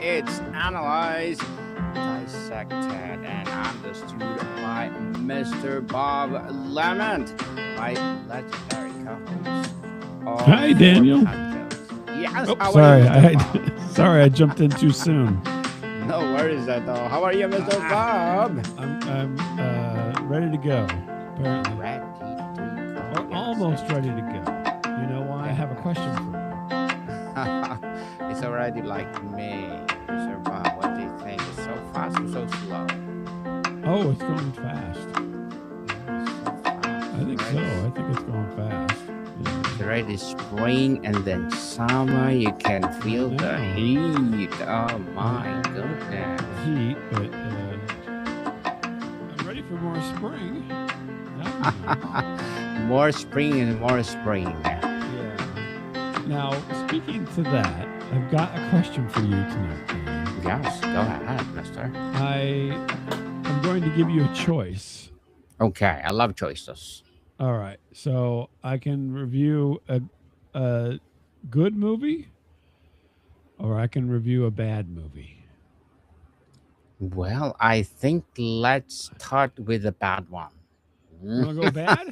It's analyzed, dissected, and understood by Mr. Bob Lement, my legendary co-host of Hi, our Daniel. podcast. Yes, Oh, how are sorry. you, Mr. Bob? Sorry, I jumped in too soon. No worries at all. How are you, Mr. Bob? I'm ready to go. Apparently, Ready to or go. Yes, almost ready to go. You know why? I have a question for it's already like me, Mr. Bob. What do you think? It's so fast or so slow? you. Oh, it's going fast. So fast. I think so. Right? I think it's going fast. It's already spring and then summer. You can feel the know. heat. Oh my goodness. Heat, but I'm ready for more spring. More spring and more spring. Yeah. Now, speaking to that, I've got a question for you tonight, Dan. Yes, go ahead, mister. I'm going to give you a choice. Okay, I love choices. All right. So I can review a good movie or I can review a bad movie. Well, I think let's start with the bad one. You want to go bad?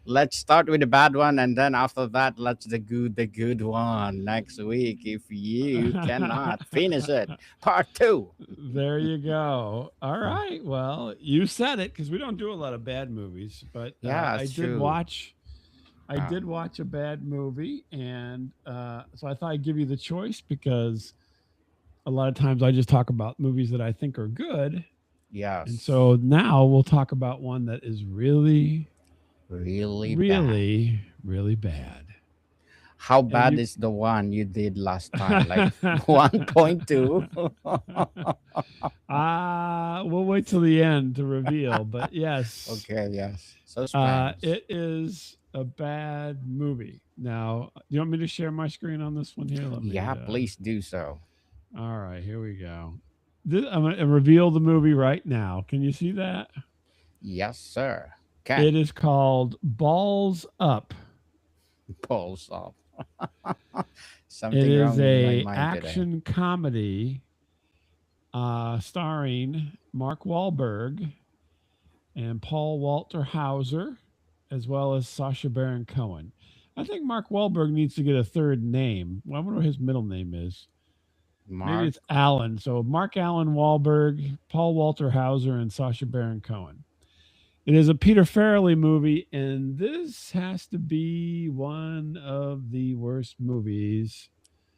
Let's start with the bad one, and then after that, let's the good one next week. If you cannot finish it, part two. There you go. All right. Well, you said it because we don't do a lot of bad movies, but Yeah, I it's did true. watch. I Uh, did watch a bad movie, and so I thought I'd give you the choice because a lot of times I just talk about movies that I think are good. And yes, so now we'll talk about one that is really, really bad. really, really bad. How And bad you, is the one you did last time? Like 1.2? we'll wait till the end to reveal. But yes, Okay, yes. Suspense. it is a bad movie. Now, do you want me to share my screen on this one here? Let me. Yeah, please do so. All right, here we go. I'm going to reveal the movie right now. Can you see that? Yes, sir. Can It is called Balls Up. pulls off. It Something is wrong with my a mind today. action comedy starring Mark Wahlberg and Paul Walter Hauser, as well as Sacha Baron Cohen. I think Mark Wahlberg needs to get a third name. Well, I wonder what his middle name is. Maybe Mark. it's Allen. So Mark Allen Wahlberg, Paul Walter Hauser, and Sacha Baron Cohen. It is a Peter Farrelly movie, and this has to be one of the worst movies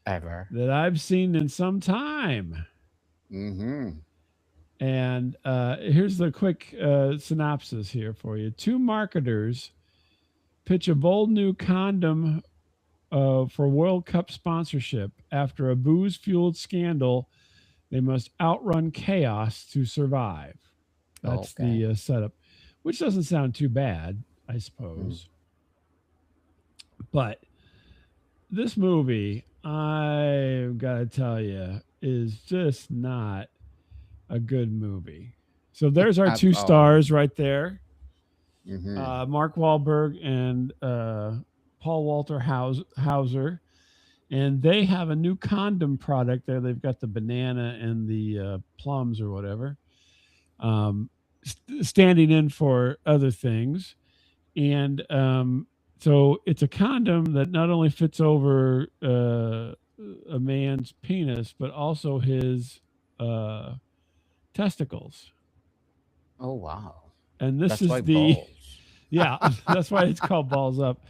Ever. that I've seen in some time. Mm-hmm. And here's the quick synopsis here for you. Two marketers pitch a bold new condom for World Cup sponsorship. After a booze fueled scandal, they must outrun chaos to survive. That's Okay. the setup, which doesn't sound too bad, I Mm. suppose. But this movie, I've got to tell you, is just not a good movie. So there's our At two all. stars right there, Mm-hmm. Mark Wahlberg and Paul Walter Hauser. And they have a new condom product there. They've got the banana and the plums or whatever, um, standing in for other things. And so it's a condom that not only fits over a man's penis, but also his uh, testicles. Oh wow. And this That's why is the, balls. yeah, that's why it's called Balls Up.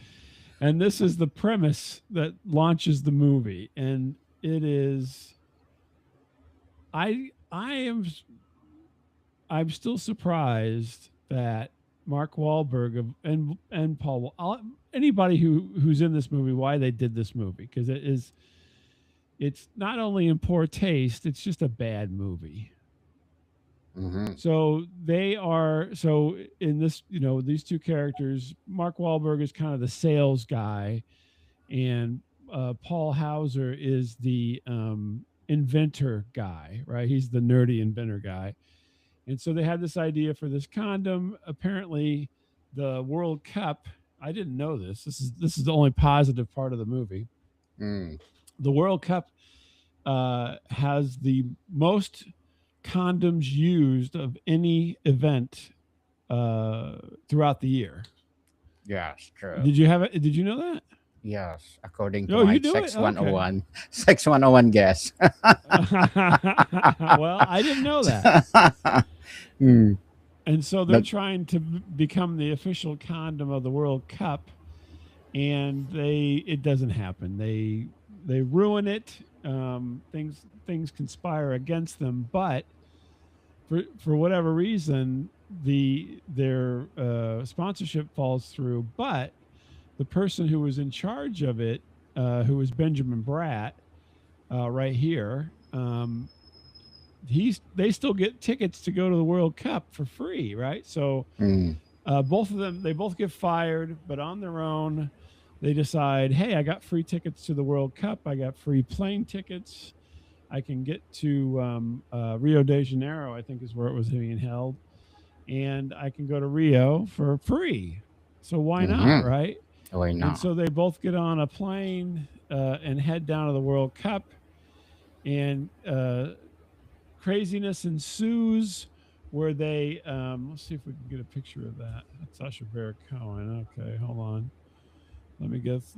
And this is the premise that launches the movie. And it is, I am, I'm still surprised that Mark Wahlberg and Paul, anybody who's in this movie, why they did this movie, because it's not only in poor taste, it's just a bad movie. Mm-hmm. So they are so in this, these two characters. Mark Wahlberg is kind of the sales guy, and Paul Hauser is the inventor guy, right? He's the nerdy inventor guy. And so they had this idea for this condom. Apparently, the World Cup. I didn't know this. This is the only positive part of the movie. Mm. The World Cup has the most condoms used of any event throughout the year. Yes, true. Did you have it? Did you know that? Yes, according to Oh, you my do it? Sex Okay. 101, Sex 101 guess. Well, I didn't know that. Hmm. And so they're But trying to become the official condom of the World Cup, and it doesn't happen. They ruin it. Things conspire against them, but for whatever reason, their sponsorship falls through. But the person who was in charge of it, who was Benjamin Bratt, right here, they still get tickets to go to the World Cup for free, right? So mm, both of them, they both get fired, but on their own, they decide, hey, I got free tickets to the World Cup. I got free plane tickets. I can get to Rio de Janeiro, I think is where it was being held, and I can go to Rio for free. So why not, mm-hmm. right? Why And not? so they both get on a plane and head down to the World Cup, and craziness ensues where they let's see if we can get a picture of that. That's Sacha Baron Cohen. Okay, hold on. Let me guess.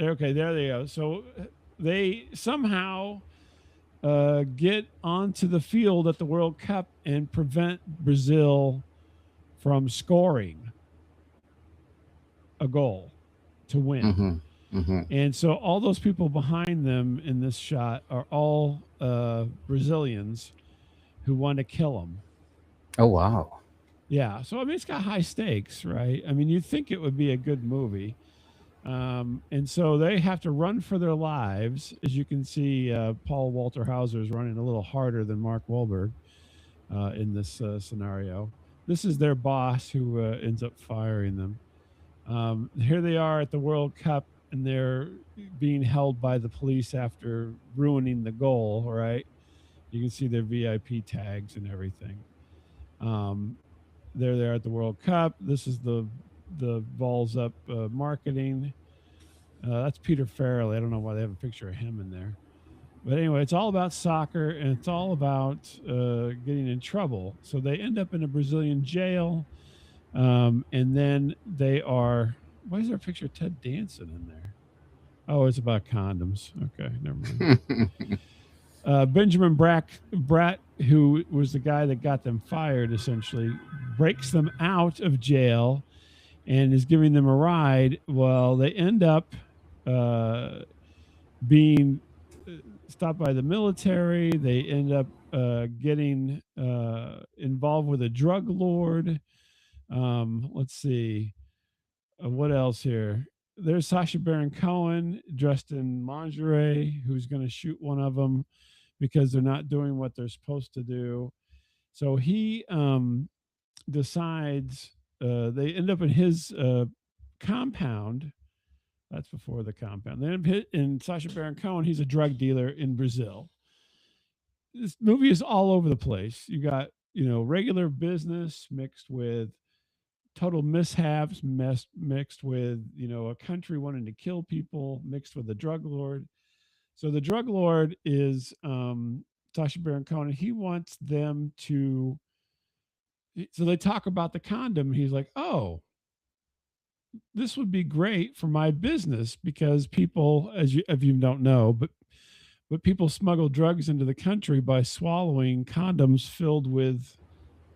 Okay, there they go. So they somehow get onto the field at the World Cup and prevent Brazil from scoring a goal to win. Mm-hmm. Mm-hmm. And so all those people behind them in this shot are all Brazilians who want to kill them. Oh wow. Yeah. So, I mean, it's got high stakes, right? I mean, you'd think it would be a good movie. And so they have to run for their lives. As you can see, Paul Walter Hauser is running a little harder than Mark Wahlberg in this scenario. This is their boss who ends up firing them. Here they are at the World Cup, and they're being held by the police after ruining the goal, right? You can see their VIP tags and everything. They're there at the World Cup. This is the balls up marketing. That's Peter Farrell. I don't know why they have a picture of him in there. But anyway, it's all about soccer, and it's all about getting in trouble. So they end up in a Brazilian jail, and then they are. Why is there a picture of Ted Danson in there? Oh, it's about condoms. Okay, never mind. Benjamin Bratt, who was the guy that got them fired, essentially breaks them out of jail and is giving them a ride. Well, they end up being stopped by the military. They end up getting involved with a drug lord. Let's see. What else here? There's Sacha Baron Cohen dressed in lingerie, who's going to shoot one of them because they're not doing what they're supposed to do. So he decides they end up in his compound. That's before the compound. They end up in Sacha Baron Cohen. He's a drug dealer in Brazil. This movie is all over the place. You got regular business mixed with total mishaps, mixed with a country wanting to kill people, mixed with a drug lord. So the drug lord is Sacha Baron Cohen. He wants them to. So they talk about the condom. He's like, "Oh, this would be great for my business because people, if you don't know, but people smuggle drugs into the country by swallowing condoms filled with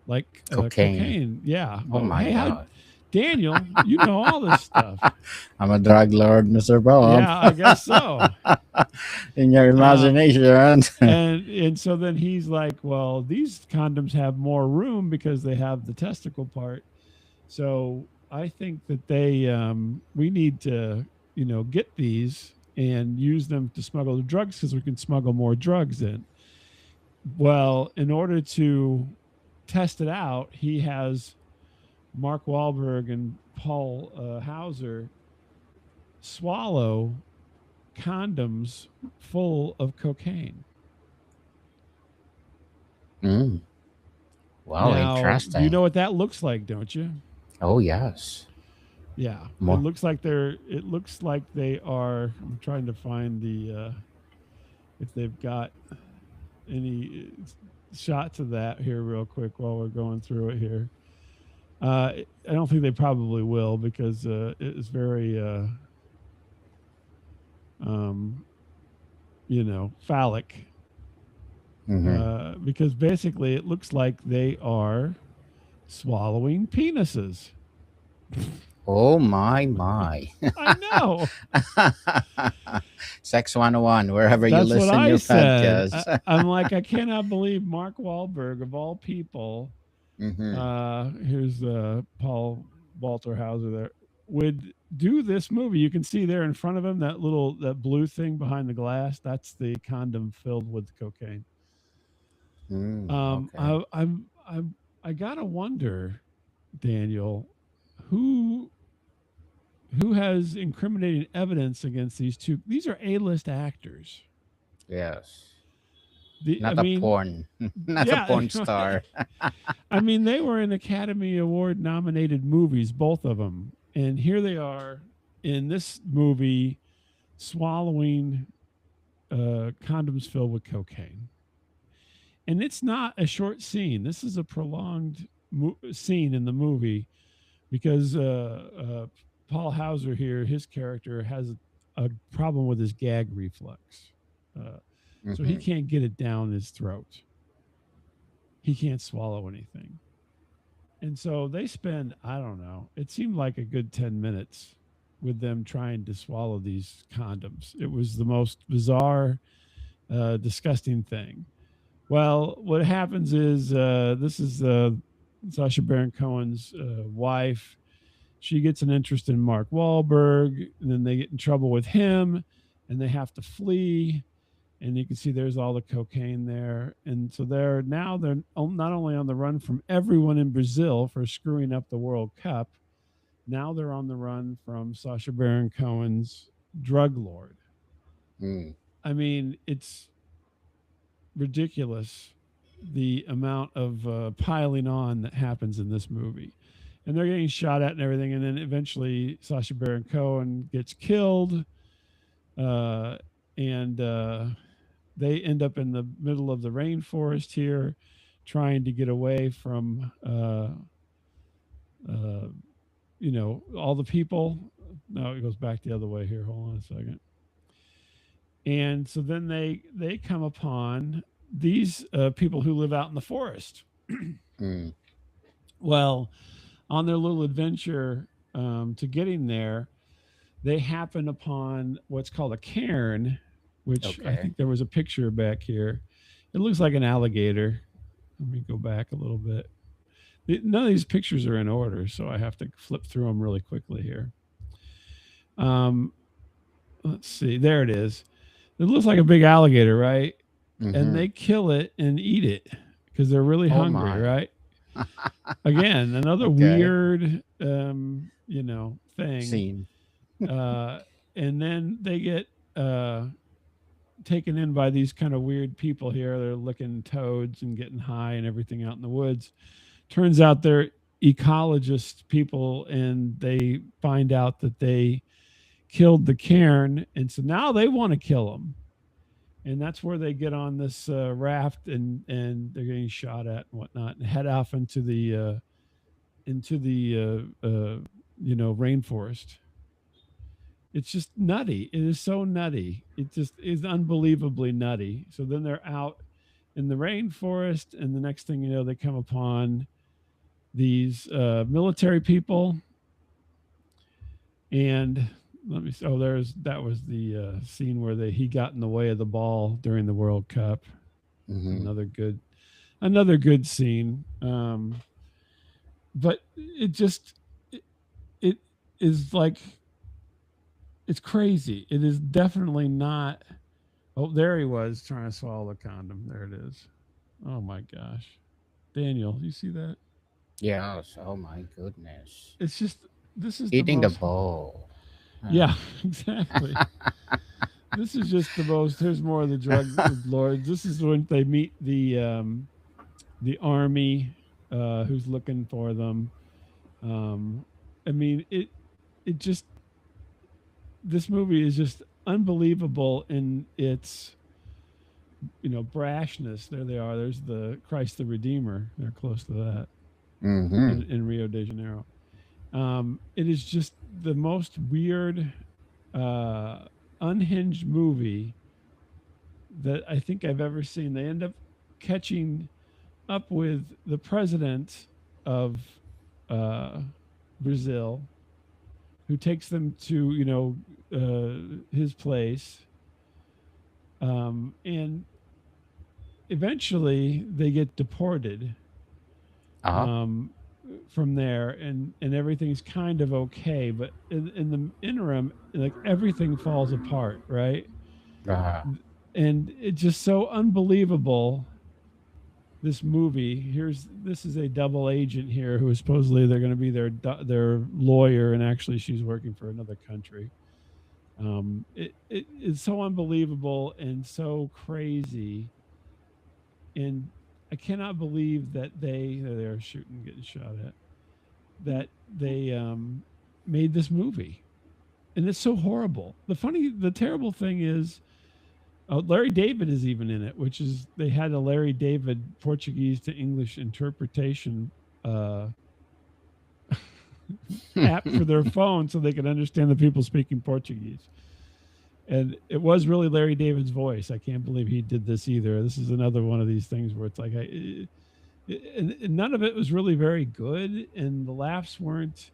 like cocaine. Yeah. Oh Well, my hey, god. Daniel, you know all this stuff. I'm a drug lord, Mr. Bob. Yeah, I guess so. In your imagination. And so then he's like, well, these condoms have more room because they have the testicle part. So I think that we need to, get these and use them to smuggle the drugs because we can smuggle more drugs in. Well, in order to test it out, he has Mark Wahlberg and Paul Hauser swallow condoms full of cocaine. Wow, now, interesting. you know what that looks like, don't you? Oh yes. Yeah. More. It looks like they are. I'm trying to find the if they've got any shots of that here real quick while we're going through it here. I don't think they probably will because it's very, um, phallic. Hmm. Because basically it looks like they are swallowing penises. Oh my. I know. Sex 101, wherever you That's what listen I your said. podcast. I'm like, I cannot believe Mark Wahlberg, of all people, Hmm. here's Paul Walter Hauser there, would do this movie. You can see there in front of him that blue thing behind the glass. That's the condom filled with cocaine. Okay. I gotta wonder, Daniel, who who has incriminating evidence against these two? These are A-list actors. Yes. I Not a mean, porn. Not a yeah, porn star. I mean, they were in Academy Award nominated movies, both of them, and here they are in this movie swallowing condoms filled with cocaine. And it's not a short scene. This is a prolonged scene in the movie because Paul Hauser here, his character has a problem with his gag reflex, uh, so he Hmm. can't get it down his throat. He can't swallow anything, and so they spend, I don't know, it seemed like a good 10 minutes with them trying to swallow these condoms. It was the most bizarre, disgusting thing. Well, what happens is this is Sacha Baron Cohen's wife. She gets an interest in Mark Wahlberg, and then they get in trouble with him, and they have to flee. And you can see there's all the cocaine there, and so they're not only on the run from everyone in Brazil for screwing up the World Cup. Now they're on the run from Sacha Baron Cohen's drug lord. Mm. I mean, it's ridiculous the amount of piling on that happens in this movie. And they're getting shot at and everything. And then eventually Sacha Baron Cohen gets killed. Uh, and they end up in the middle of the rainforest here trying to get away from, uh, all the people. No, it goes back the other way here. Hold on a second. And so then they come upon these people who live out in the forest. Mm. Well, on their little adventure to getting there, they happen upon what's called a cairn, which I Okay. think there was a picture back here. It looks like an alligator. Let me go back a little bit. None of these pictures are in order, so I have to flip through them really quickly here. Um, let's see. There it is. It looks like a big alligator, right? And Hmm. they kill it and eat it because they're really Oh hungry, my. right? Again, another Okay. weird, thing. Scene. Uh, and then they get uh, taken in by these kind of weird people here. They're licking toads and getting high and everything out in the woods. Turns out they're ecologist people, and they find out that they killed the cairn, and so now they want to kill them. And that's where they get on this raft, and they're getting shot at and whatnot, and head off into the rainforest. It's just nutty. It is so nutty. It just is unbelievably nutty. So then they're out in the rainforest, and the next thing you know, they come upon these military people, and let me see. Oh, that was the scene where he got in the way of the ball during the World Cup. Hmm. Another good scene. But it is like, it's crazy. It is definitely not. Oh, there he was trying to swallow the condom. There it is. Oh my gosh, Daniel, you see that? Yes. Oh my goodness. It's just, this is the Eating the most. bowl. Yeah, exactly. This is just the most. Here's more of the drug lords. This is when they meet the army, who's looking for them. Um, I mean, it just, this movie is just unbelievable in its brashness. There they are. There's the Christ the Redeemer. They're close to that Mm-hmm. in Rio de Janeiro. It is just the most weird, uh, unhinged movie that I think I've ever seen. They end up catching up with the president of uh, Brazil, who takes them to his place, and eventually they get deported Uh-huh. um, from there, and everything's kind of okay. But in the interim, like everything falls apart, right? Uh, And it's just so unbelievable. This movie, this is a double agent here who is supposedly they're going to be their lawyer, and actually she's working for another country. It's so unbelievable and so crazy, and I cannot believe that they're shooting, getting shot at, that they made this movie, and it's so horrible. The terrible thing is, Larry David is even in it, which is they had a Larry David Portuguese to English interpretation uh, app for their phone, so they could understand the people speaking Portuguese. And it was really Larry David's voice. I can't believe he did this either. This is another one of these things where it's like, and none of it was really very good, and the laughs weren't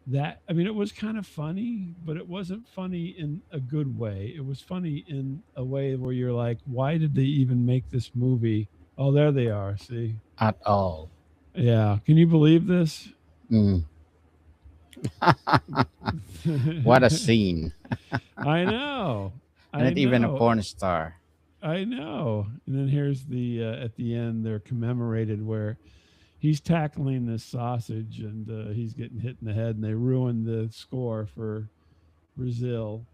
that. I mean, it was kind of funny, but it wasn't funny in a good way. It was funny in a way where you're like, why did they even make this movie? Oh, there they are. See, at all. yeah. Can you believe this? Mm. What a scene. I know. I Not even a know. porn star. I know. And then here's the at the end they're commemorated where he's tackling this sausage, and he's getting hit in the head, and they ruin the score for Brazil.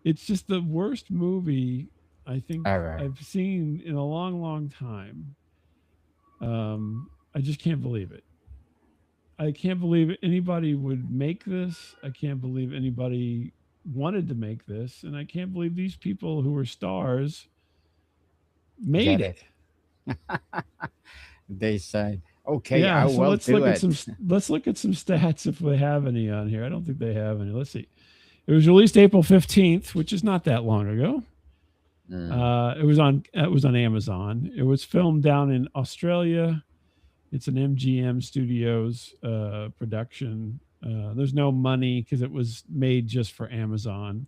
It's just the worst movie I think Ever. I've seen in a long, long time. I just can't believe it. I can't believe anybody would make this. I can't believe anybody wanted to make this, and I can't believe these people who were stars made Get it. it? They said, okay, I Yeah, so will do it. let's look at some stats if they have any on here. I don't think they have any. Let's see. It was released April 15th, which is not that long ago. Mm. It was on Amazon. It was filmed down in Australia. It's an MGM Studios production. There's no money because it was made just for Amazon.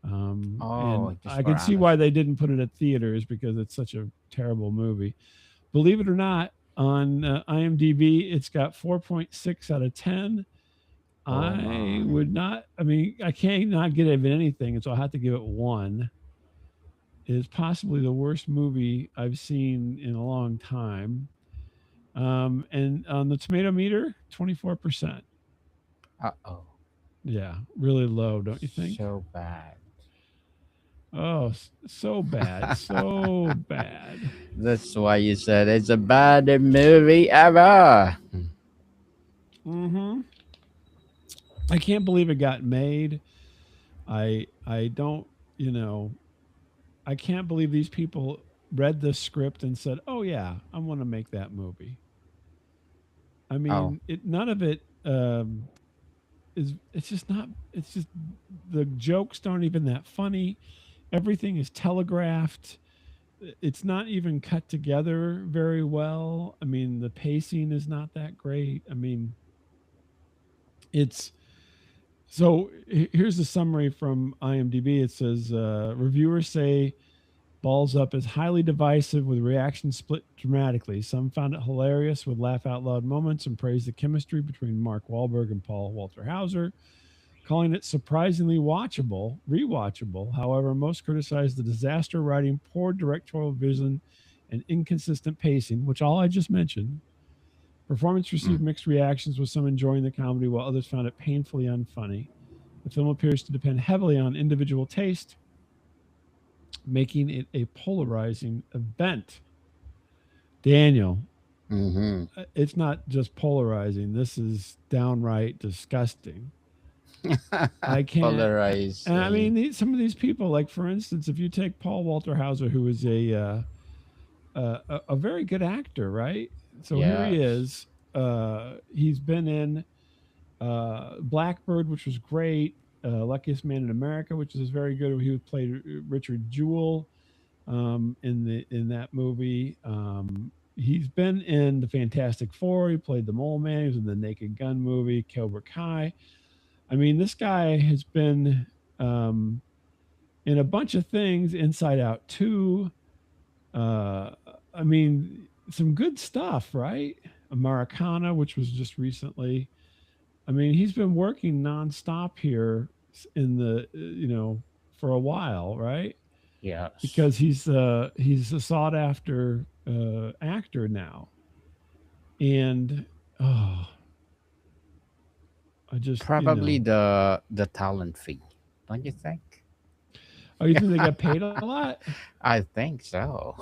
And Oh, just I for can see why Amazon. they didn't put it at theaters because it's such a terrible movie. Believe it or not, on IMDb, it's got 4.6 out of 10. Oh I my. would not, I mean, I can't not give it anything, and so I have to give it one. It is possibly the worst movie I've seen in a long time. And on the tomato meter, 24%. Uh-oh. Yeah, really low, don't you think? So bad. Oh, so bad, so bad. That's why you said it's a bad movie ever. Mm-hmm. I can't believe it got made. I don't, you know, I can't believe these people read the script and said, "Oh yeah, I want to make that movie." I Oh. mean, none of it is. It's just not. It's just the jokes aren't even that funny. Everything is telegraphed. It's not even cut together very well. I mean, the pacing is not that great. I mean, it's so. Here's the summary from IMDb. It says reviewers say Balls Up is highly divisive with reactions split dramatically. Some found it hilarious with laugh out loud moments and praised the chemistry between Mark Wahlberg and Paul Walter Hauser, calling it surprisingly rewatchable. However, most criticized the disaster writing, poor directorial vision, and inconsistent pacing, which all I just mentioned. Performance received Mm. mixed reactions, with some enjoying the comedy while others found it painfully unfunny. The film appears to depend heavily on individual taste, making it a polarizing event. Daniel, Mm-hmm. it's not just polarizing. This is downright disgusting. I can't. And I mean, Polarizing. some of these people, like for instance, if you take Paul Walter Hauser, who is a very good actor, right? So here he Yes. is. He's been in Blackbird, which was great. Luckiest Man in America, which is very good. He would play Richard Jewell in that movie. He's been in the Fantastic Four. He played the Mole Man. He was in the Naked Gun movie, Cobra Kai. I mean, this guy has been um, in a bunch of things. Inside Out 2. Uh, I mean, some good stuff, right? Americana, which was just recently. I mean, he's been working nonstop here in the for a while, right? Yes. Because he's a sought after actor now, and oh, I just Probably the talent fee, don't you think? oh, you think they got paid a lot? I think so.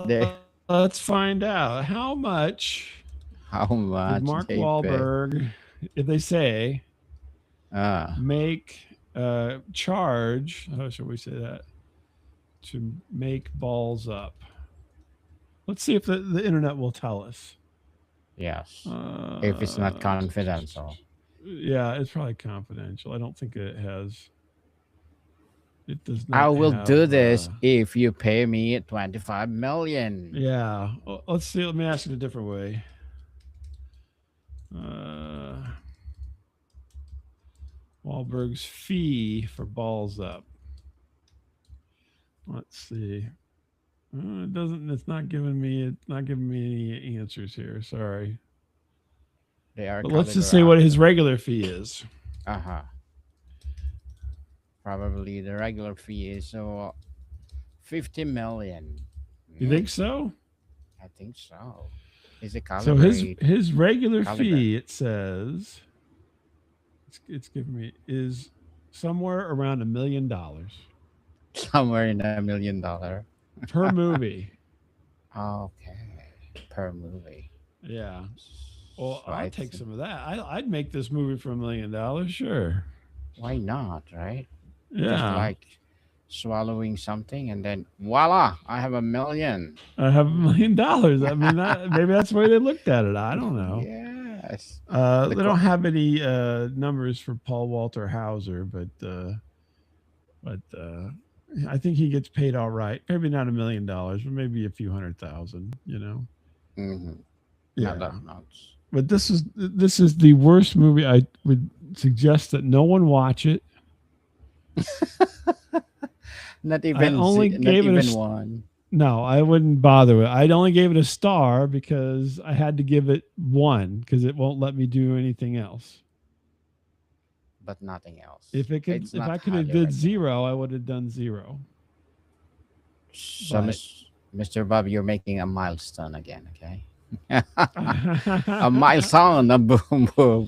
They Let's find out how much how did much Mark they pay? Wahlberg, if they say, Ah, make charge? How should we say that? To make balls up. Let's see if the internet will tell us. yes. If it's not Uh, confidential, yeah, it's probably confidential. I don't think it has. It does I not will have. do this if you pay me 25 million. Yeah, let's see. Let me ask it a different way. Uh, Wahlberg's fee for balls up. Let's see. It doesn't. It's not giving me. It's not giving me any answers here. Sorry, They are but let's just caliber say what his actor. regular fee is. Uh-huh. Probably the regular fee is 50 million. You think Mm, so? I think so. Is it So calibrate his regular caliber? fee, it says, it's giving me is somewhere around $1 million Somewhere in $1 million. per movie. Okay. Per movie. Yeah. Well, So I'll I take think some of that. I'd make this movie for $1 million. Sure. why not, right? Just Yeah. like swallowing something and then voila, I have 1 million. I have $1 million. I mean, maybe that's the way they looked at it. I don't know. Yes. The They don't have any numbers for Paul Walter Hauser, but I think he gets paid all right. Maybe not $1 million, but maybe a few 100,000. Mhm. Not Yeah. that much. But this is the worst movie. I would suggest that no one watch it. I only Not gave it even a one, no. I wouldn't bother with it. I only gave it a star because I had to give it one because it won't let me do anything else. but nothing else. If It's if not I could have highly did recommended. zero, I would have done zero. So, But Mr. Bob, you're making a milestone again, okay? A milestone of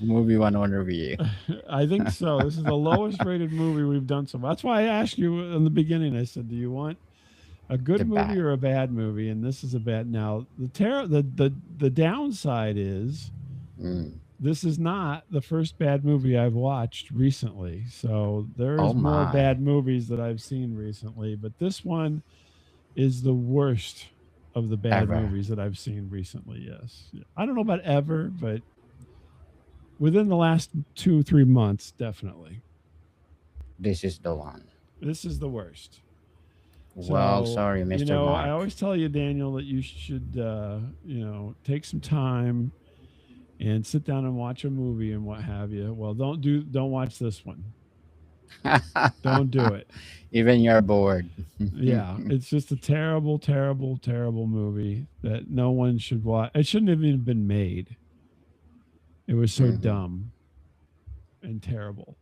movie 101 review. I think so. This is the lowest rated movie we've done so far. That's why I asked you in the beginning. I said, "Do you want a good The movie bad. or a bad movie?" And this is a bad. Now, the downside is Mm. this is not the first bad movie I've watched recently. So there Oh is more bad my. movies that I've seen recently, but this one is the worst of the bad Ever. movies that I've seen recently. Yes, I don't know about ever, but within the last 2 3 months, definitely. This is the one. This is the worst. Well, So, sorry, Mr. I Mark. always tell you, Daniel, that you should, take some time and sit down and watch a movie and what have you. Well, don't watch this one. Don't do it. Even you're bored. Yeah, it's just a terrible, terrible, terrible movie that no one should watch. It shouldn't have even been made. It was so Mhm. dumb and terrible.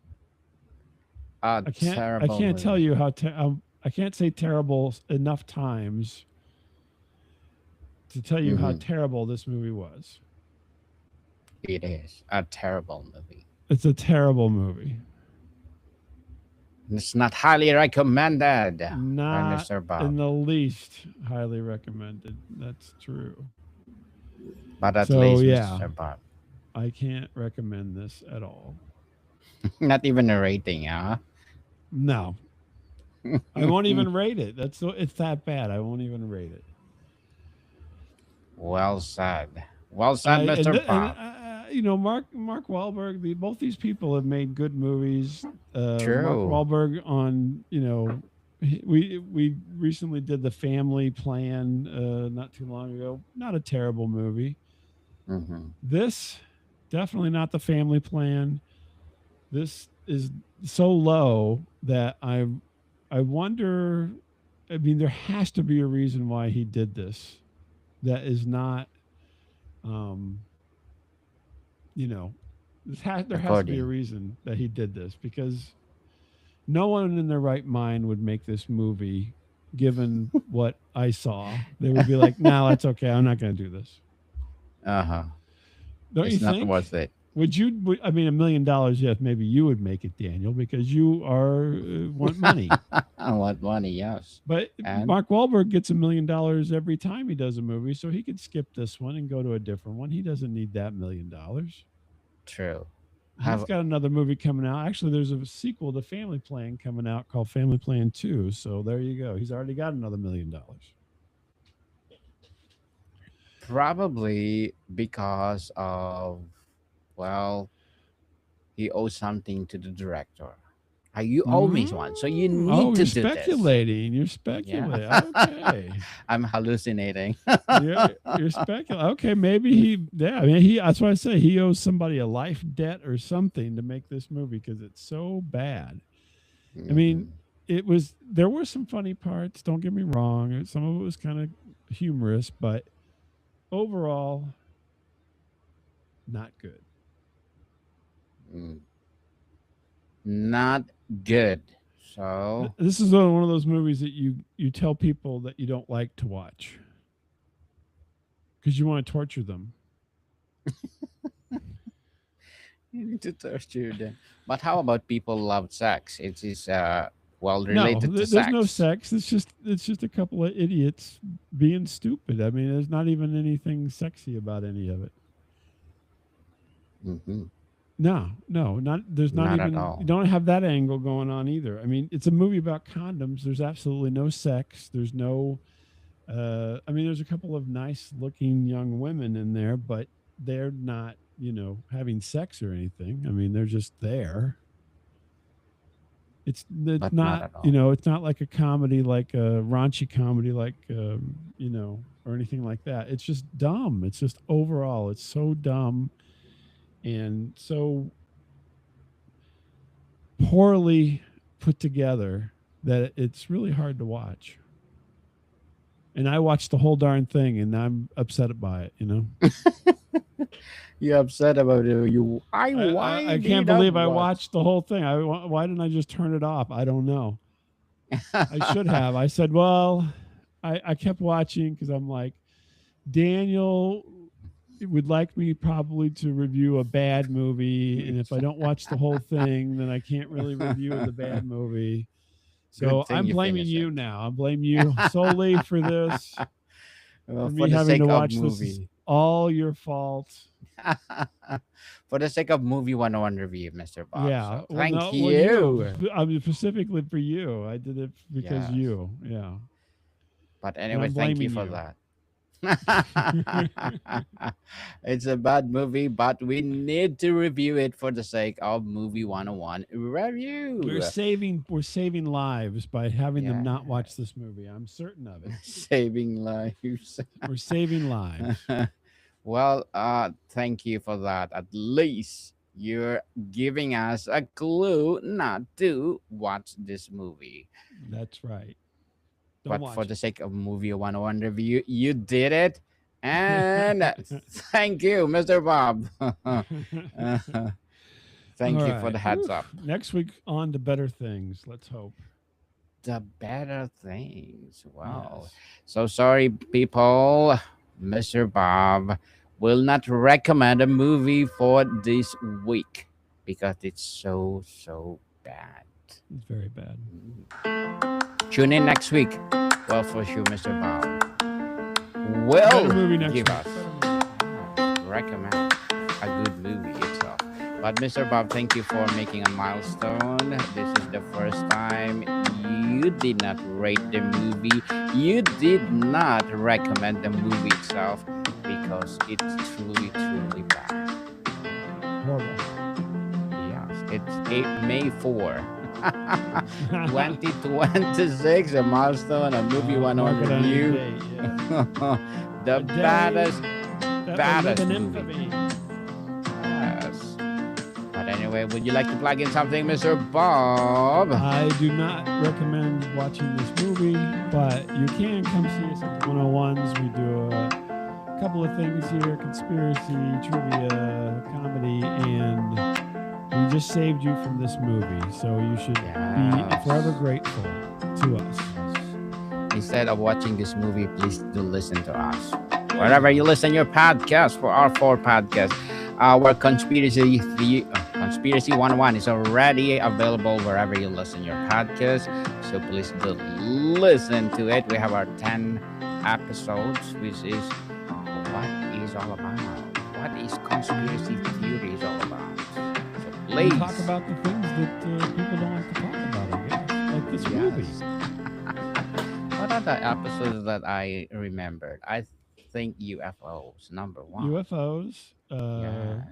A I terrible can't tell movie. you I can't say terrible enough times to tell you how Hmm. terrible this movie was. It is a terrible movie. It's a terrible movie. It's not highly recommended by Not Mr. in Bob, the least highly recommended. That's true. but at So, least yeah, Mr. Bob. I can't recommend this at all. Not even a rating, huh? No, I won't even rate it. It's that bad. I won't even rate it. Well said. Well said, I Mr. and Bob. Mark Wahlberg. Both these people have made good movies. Mark True. Wahlberg on we recently did The Family Plan not too long ago. Not a terrible movie. Hmm. This definitely not The Family Plan. This is so low that I wonder. I mean, there has to be a reason why he did this. That is not, um, you know, there has to be a According. reason that he did this because no one in their right mind would make this movie. Given what I saw, they would be like, "No, that's okay. I'm not going to do this." Uh huh. Don't you It's not think? worth it. I mean, $1 million, yes, maybe you would make it, Daniel, because you are want money. I want money, yes. But And Mark Wahlberg gets $1 million every time he does a movie, so he could skip this one and go to a different one. He doesn't need that $1 million. true. He's Have got another movie coming out. Actually, there's a sequel to Family Plan coming out called Family Plan 2. So there you go. He's already got another $1 million. probably because of, well, he owes something to the director. You owe me one, so you need Oh, to you're do this. speculating. You're Yeah. speculating. Okay. I'm hallucinating. You're speculating. Okay, maybe he. Yeah, I mean, he. That's why I say he owes somebody a life debt or something to make this movie because it's so bad. I mean, Mhm. there were some funny parts. Don't get me wrong. Some of it was kind of humorous, but overall, not good. Mm, not good. So, This is one of those movies that you tell people that you don't like to watch because you want to torture them. you need to torture them. But how about people love sex? It is well No, related to there's no sex. sex. It's just a couple of idiots being stupid. I mean, there's not even anything sexy about any of it. Hmm. No, no, not there's not Not at even you all. don't have that angle going on either. I mean, it's a movie about condoms. There's absolutely no sex. There's no I mean, there's a couple of nice looking young women in there, but they're not, having sex or anything. I mean, they're just there. It's But not not, at all. it's not like a comedy, like a raunchy comedy, like or anything like that. It's just dumb. It's just overall, it's so dumb and so poorly put together that it's really hard to watch. And I watched the whole darn thing, and I'm upset by it. You're upset about it. You, I I wind can't it up. believe I What? watched the whole thing. Why didn't I just turn it off? I don't know. I should have. I said, well, I kept watching because I'm like, Daniel would like me probably to review a bad movie. And if I don't watch the whole thing, then I can't really review the bad movie. Good So thing I'm you blaming finish it. you now. I blame you solely for this, Well, for for me the having to sake of watch this. Is movie. all your fault. For the sake of movie 101 review, Mr. Bob. Yeah. So Well, thank no. Well, you. you. I mean, specifically for you. I did it because Yes. you. Yeah. But And anyway, I'm thank you blaming for you. that. It's a bad movie, but we need to review it for the sake of movie 101 We're review. saving lives by having them Yeah. not watch this movie. I'm certain of it. Saving lives. We're saving lives. Well, thank you for that. At least you're giving us a clue not to watch this movie. That's right. Don't But for watch the sake of movie 101 review, you did it. And it. thank you, Mr. Bob. All Thank you for right. the heads Whew. up. Next week on to better things. Let's hope. The better things. Wow. Yes. So sorry, people. Mr. Bob will not recommend a movie for this week because it's so bad. It's very bad. Tune in next week. Well, for sure, Mr. Bob Better will movie next give week. us Better movie. recommend a good movie itself. But Mr. Bob, thank you for making a milestone. This is the first time you did not rate the movie. You did not recommend the movie itself because it's truly, truly bad. Horrible. Yes, it's May 4. 2026, a milestone, a movie one on Mark it on your review. date, yeah. The A day baddest, that will baddest live in movie. infamy. Yes. But anyway, would you like to plug in something, Mr. Bob? I do not recommend watching this movie, but you can come see us at the 101s. We do a couple of things here: conspiracy, trivia, comedy, and we just saved you from this movie, so you should be Yes. forever grateful to us. Instead of watching this movie, please do listen to us. Wherever you listen your podcast for our 4 podcasts, our Conspiracy 101 is already available wherever you listen your podcast. So please do listen to it. We have our 10 episodes, which is what is all about. What is conspiracy theories all about? So We please talk about the things that people don't like to talk about, I guess, like this movie. Yes. What are the episodes that I remembered? I think UFOs, number 1. UFOs, Yes.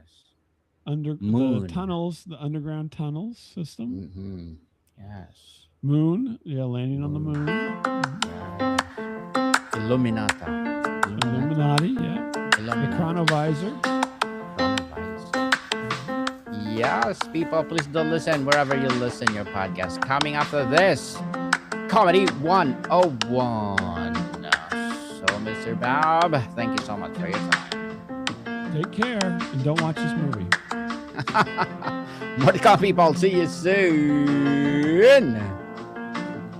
the Moon. tunnels, the underground tunnels system. Mm-hmm. Yes. Moon, yeah, landing on the moon. Yes. Illuminata. Illuminati, yeah. The Illuminati. chronovisor. Chronovisor. Yes, people, please do listen wherever you listen your podcast. Coming after this, Comedy 101. So, Mr. Bob, thank you so much for your time. Take care and don't watch this movie. More to come, people. See you soon.